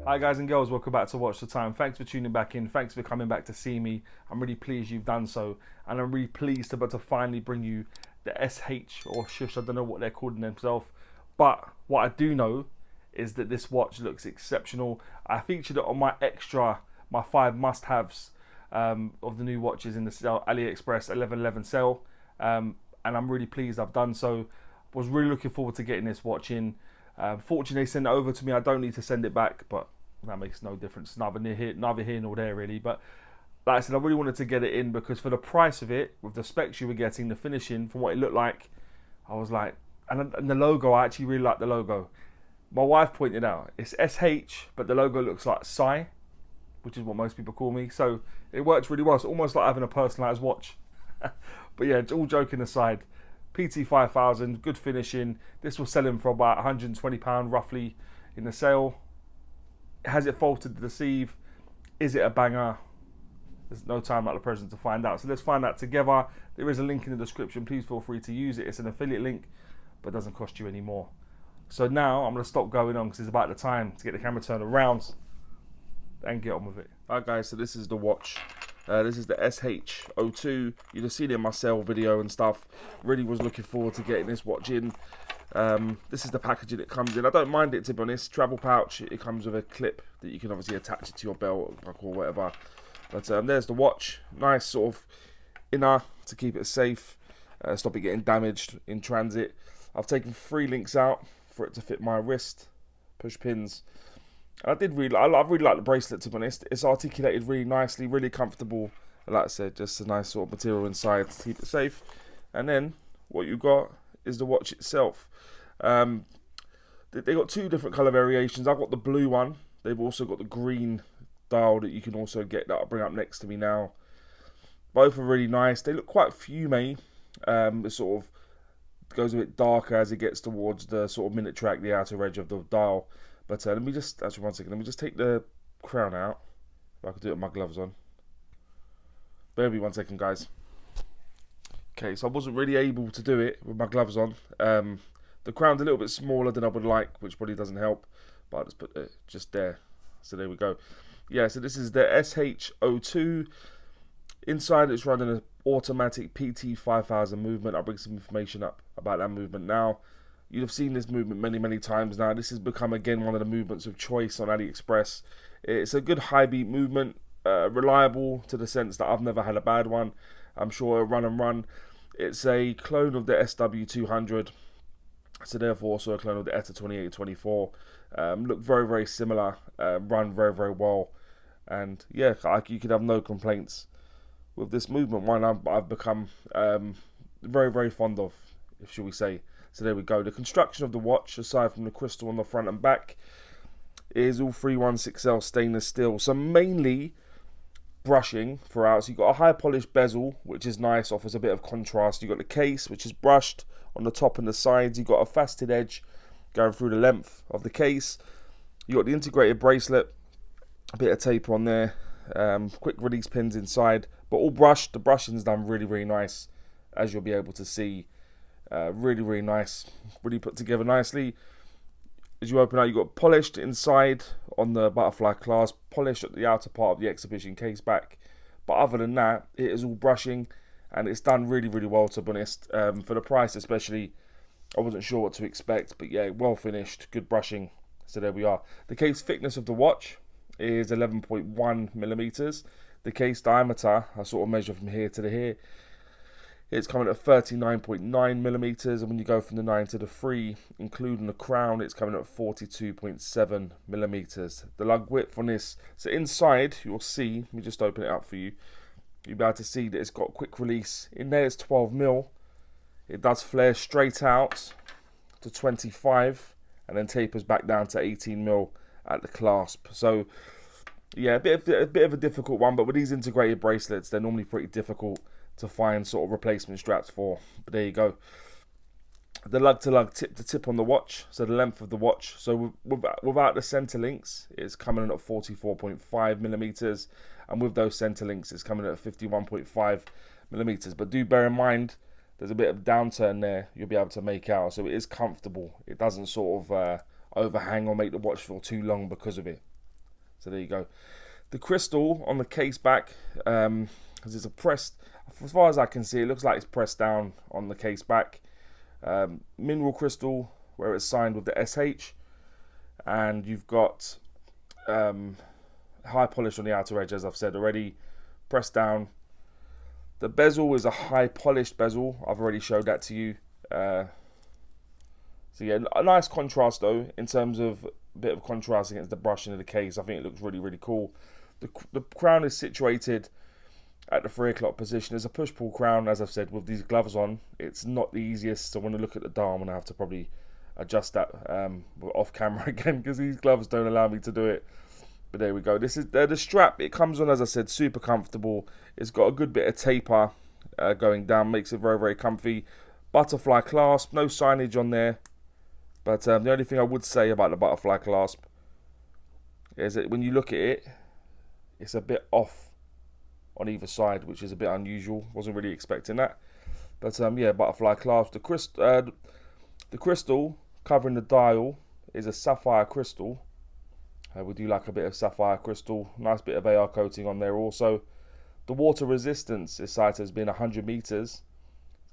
Hi guys and girls, welcome back to Watch the Time. Thanks for tuning back in. Thanks for coming back to see me. I'm really pleased you've done so. And I'm really pleased to finally bring you the SH or Shush, I don't know what they're calling themselves. But what I do know is that this watch looks exceptional. I featured it on my 5 must-haves of the new watches in the sale, AliExpress 11/11 sale. And I'm really pleased I've done so. Was really looking forward to getting this watch in. Fortunately, they sent it over to me. I don't need to send it back, but that makes no difference. Neither here nor there, really. But like I said, I really wanted to get it in because for the price of it, with the specs you were getting, the finishing, from what it looked like, I was like, and the logo, I actually really like the logo. My wife pointed out, it's SH, but the logo looks like Psy, which is what most people call me. So it works really well. It's almost like having a personalised watch. But yeah, all joking aside, PT 5000, good finishing. This was selling for about £120 roughly in the sale. Has it faulted to deceive? Is it a banger? There's no time like the present to find out. So let's find out together. There is a link in the description. Please feel free to use it. It's an affiliate link, but it doesn't cost you any more. So now I'm going to stop going on because it's about the time to get the camera turned around and get on with it. Alright guys, so this is the watch. This is the SH-02. You'd have seen it in my sale video and stuff. Really was looking forward to getting this watch in. This is the packaging it comes in. I don't mind it, to be honest. Travel pouch. It comes with a clip that you can obviously attach it to your belt or whatever. But there's the watch. Nice sort of inner to keep it safe. Stop it getting damaged in transit. I've taken 3 links out for it to fit my wrist. Push pins. I really like the bracelet, to be honest. It's articulated really nicely, really comfortable. And like I said, just a nice sort of material inside to keep it safe. And then what you got is the watch itself. They got 2 different colour variations. I've got the blue one. They've also got the green dial that you can also get, that I'll bring up next to me now. Both are really nice. They look quite fumey. It sort of goes a bit darker as it gets towards the sort of minute track, the outer edge of the dial. But let me just, actually 1 second, let me just take the crown out. If I could do it with my gloves on. Bear with me 1 second, guys. Okay, so I wasn't really able to do it with my gloves on. The crown's a little bit smaller than I would like, which probably doesn't help. But I'll just put it just there. So there we go. Yeah, so this is the SH-02. Inside it's running an automatic PT 5000 movement. I'll bring some information up about that movement now. You'd have seen this movement many times now. This has become, again, one of the movements of choice on AliExpress. It's a good high beat movement, reliable to the sense that I've never had a bad one. I'm sure it'll run and run. It's a clone of the SW200, so therefore also a clone of the ETA 2824. Look very similar, run very well. And yeah, you could have no complaints with this movement. One I've become very fond of, shall we say. So there we go. The construction of the watch, aside from the crystal on the front and back, is all 316L stainless steel. So mainly brushing throughout. So you've got a high polished bezel, which is nice, offers a bit of contrast. You've got the case, which is brushed on the top and the sides. You've got a faceted edge going through the length of the case. You've got the integrated bracelet, a bit of taper on there, quick release pins inside, but all brushed. The brushing's done really nice, as you'll be able to see. Really nice, really put together nicely. As you open out, you've got polished inside on the butterfly clasp, polished at the outer part of the exhibition case back. But other than that, it is all brushing, and it's done really well, to be honest. For the price especially, I wasn't sure what to expect, but yeah, well finished, good brushing. So there we are. The case thickness of the watch is 11.1 millimeters. The case diameter, I sort of measure from here to here, it's coming at 39.9 millimeters, and when you go from the 9 to the 3, including the crown, it's coming at 42.7 millimeters. The lug width on this, so inside you'll see, let me just open it up for you. You'll be able to see that it's got quick release. In there it's 12 mil. It does flare straight out to 25, and then tapers back down to 18 mil at the clasp. So yeah, a bit of a difficult one, but with these integrated bracelets, they're normally pretty difficult to find sort of replacement straps for. But there you go. The lug to lug, tip to tip on the watch, so the length of the watch. So without the center links, it's coming in at 44.5 millimeters, and with those center links, it's coming in at 51.5 millimeters. But do bear in mind, there's a bit of downturn there you'll be able to make out, so it is comfortable. It doesn't sort of overhang or make the watch feel too long because of it. So there you go. The crystal on the case back, because it's a pressed, as far as I can see, it looks like it's pressed down on the case back. Mineral crystal where it's signed with the SH, and you've got high polish on the outer edge, as I've said already, pressed down. The bezel is a high polished bezel. I've already showed that to you. So yeah, a nice contrast though, in terms of a bit of contrast against the brushing of the case. I think it looks really, really cool. The crown is situated at the 3 o'clock position. It's a push-pull crown, as I've said, with these gloves on. It's not the easiest, so when I look at the dial, I'm going to have to probably adjust that off camera again, because these gloves don't allow me to do it. But there we go. This is the strap. It comes on, as I said, super comfortable. It's got a good bit of taper going down, makes it very, very comfy. Butterfly clasp, no signage on there. But the only thing I would say about the butterfly clasp is that when you look at it, it's a bit off on either side, which is a bit unusual. Wasn't really expecting that. But yeah, butterfly clasp. The crystal covering the dial is a sapphire crystal. We do like a bit of sapphire crystal. Nice bit of AR coating on there also. The water resistance is cited as being 100 meters.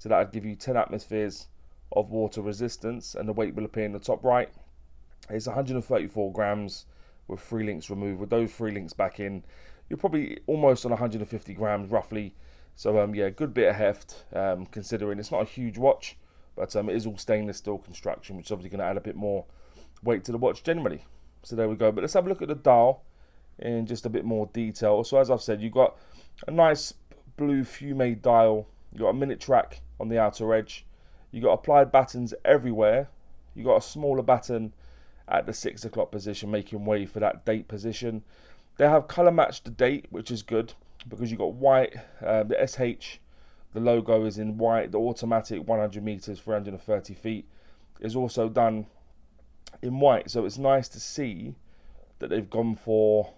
So that would give you 10 atmospheres of water resistance, and the weight will appear in the top right. It's 134 grams with 3 links removed. With those 3 links back in, you're probably almost on 150 grams roughly. So yeah, good bit of heft, considering it's not a huge watch, but it is all stainless steel construction, which is obviously going to add a bit more weight to the watch generally. So there we go. But let's have a look at the dial in just a bit more detail. So as I've said, you've got a nice blue fume dial. You've got a minute track on the outer edge. You've got applied battens everywhere. You've got a smaller batten at the 6 o'clock position, making way for that date position. They have colour matched the date, which is good, because you've got white. The SH, the logo is in white. The automatic 100 meters, 330 feet is also done in white. So it's nice to see that they've gone for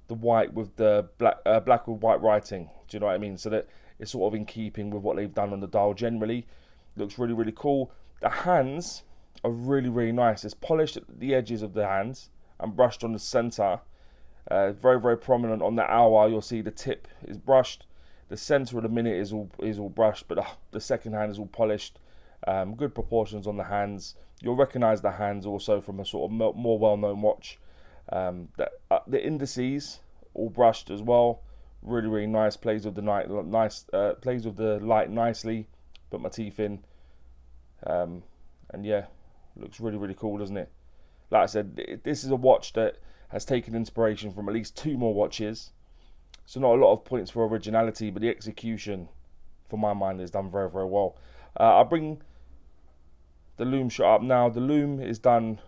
the white with the black with white writing. Do you know what I mean? So that it's sort of in keeping with what they've done on the dial generally. Looks really, really cool. The hands are really, really nice. It's polished at the edges of the hands and brushed on the center. Very, very prominent on the hour. You'll see the tip is brushed. The center of the minute is all brushed, but the second hand is all polished. Good proportions on the hands. You'll recognize the hands also from a sort of more well-known watch. The indices all brushed as well. Really, really nice. Plays with the plays with the light nicely. Put my teeth in, and yeah, looks really, really cool, doesn't it? Like I said, this is a watch that has taken inspiration from at least 2 more watches. So not a lot of points for originality, but the execution, for my mind, is done very, very well. I'll bring the loom shot up now. The loom is done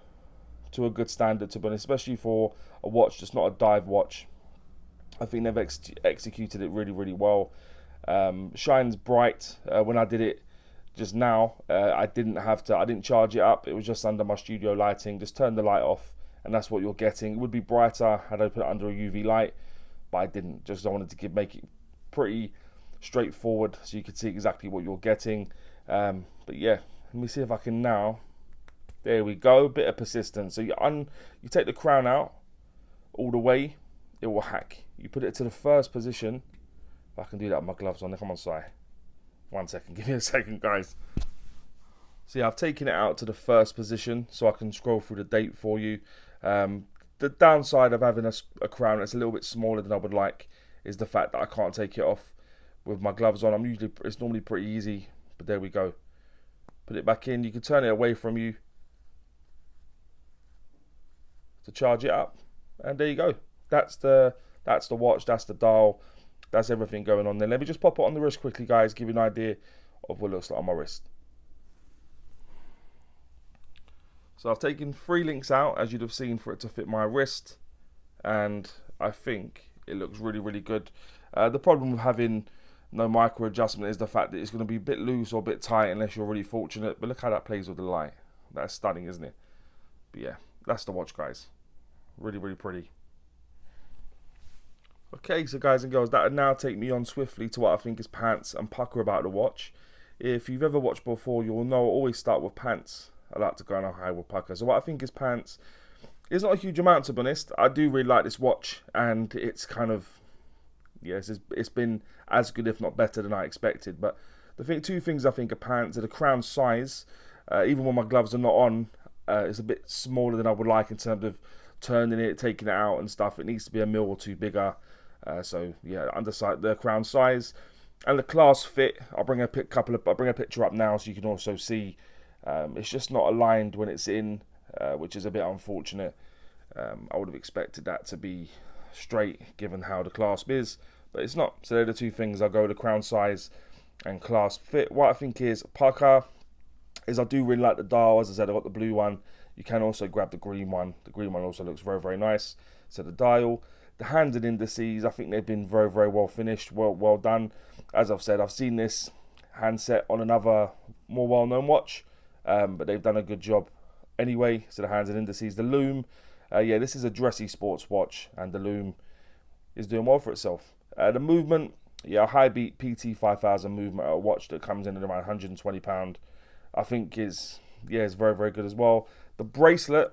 to a good standard, to be honest, especially for a watch that's not a dive watch. I think they've executed it really, really well. Shines bright. When I did it just now, I didn't charge it up. It was just under my studio lighting. Just turn the light off, and that's what you're getting. It would be brighter had I put it under a UV light, but I didn't. Just I wanted to make it pretty straightforward so you could see exactly what you're getting. But yeah, let me see if I can now. There we go. Bit of persistence. So you take the crown out all the way, it will hack. You put it to the first position. If I can do that with my gloves on, come on, sorry. 1 second, give me a second, guys. So yeah, I've taken it out to the first position so I can scroll through the date for you. The downside of having a crown that's a little bit smaller than I would like is the fact that I can't take it off with my gloves on. It's normally pretty easy, but there we go. Put it back in. You can turn it away from you to charge it up, and there you go. That's the watch. That's the dial. That's everything going on there. Let me just pop it on the wrist quickly, guys. Give you an idea of what it looks like on my wrist. So I've taken 3 links out, as you'd have seen, for it to fit my wrist, and I think it looks really, really good. The problem with having no micro adjustment is the fact that it's going to be a bit loose or a bit tight unless you're really fortunate. But look how that plays with the light. That's stunning, isn't it? But yeah, that's the watch, guys. Really, really pretty. Okay, so guys and girls, that would now take me on swiftly to what I think is pants and pucker about the watch. If you've ever watched before, you'll know I always start with pants. I like to go on a high with pucker. So what I think is pants It's not a huge amount, to be honest. I do really like this watch, and it's kind of, yes, it's been as good, if not better, than I expected. But two things I think apparent to the crown size. Even when my gloves are not on, it's a bit smaller than I would like in terms of turning it, taking it out and stuff. It needs to be a mil or two bigger. So yeah, underside the crown size and the clasp fit. I'll bring a picture up now so you can also see. It's just not aligned when it's in, which is a bit unfortunate. I would have expected that to be straight given how the clasp is, but it's not. So they're the two things. I'll go the crown size and clasp fit. What I think is Pukka is I do really like the dial. As I said, I got the blue one. You can also grab the green one. The green one also looks very, very nice. So the dial, the hands and indices, I think they've been very, very well finished, well done. As I've said, I've seen this handset on another more well-known watch, but they've done a good job anyway. So the hands and indices, the loom, yeah, this is a dressy sports watch, and the loom is doing well for itself. The movement, yeah, a high beat PT 5000 movement, a watch that comes in at around £120, I think is very, very good as well. The bracelet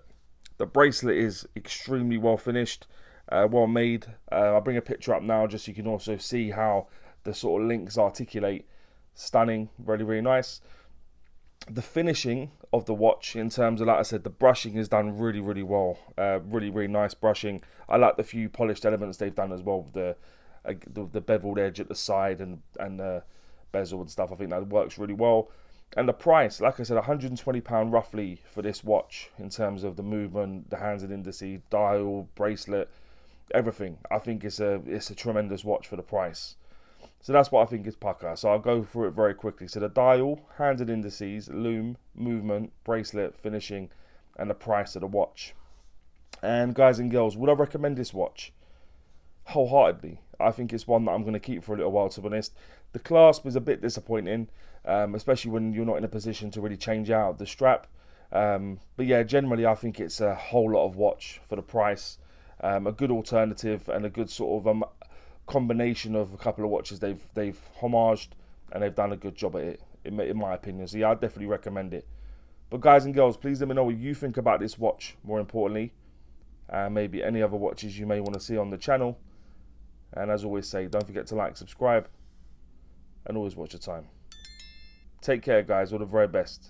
is extremely well finished, well made. I'll bring a picture up now just so you can also see how the sort of links articulate. Stunning, really, really nice. The finishing of the watch, in terms of, like I said, the brushing is done really, really well. Really, really nice brushing. I like the few polished elements they've done as well, with the beveled edge at the side and the bezel and stuff. I think that works really well. And the price, like I said, £120 roughly for this watch, in terms of the movement, the hands and indices, dial, bracelet, everything. I think it's a tremendous watch for the price. So that's what I think is Pukka. So I'll go through it very quickly. So the dial, hands and indices, loom, movement, bracelet, finishing, and the price of the watch. And guys and girls, would I recommend this watch? Wholeheartedly. I think it's one that I'm going to keep for a little while, to be honest. The clasp is a bit disappointing, especially when you're not in a position to really change out the strap. But yeah, generally I think it's a whole lot of watch for the price. A good alternative and a good sort of combination of a couple of watches they've homaged, and they've done a good job at it, in my opinion. So yeah, I'd definitely recommend it. But guys and girls, please let me know what you think about this watch, more importantly, and maybe any other watches you may want to see on the channel. And as always say, don't forget to like, subscribe, and always watch your time. Take care, guys. All the very best.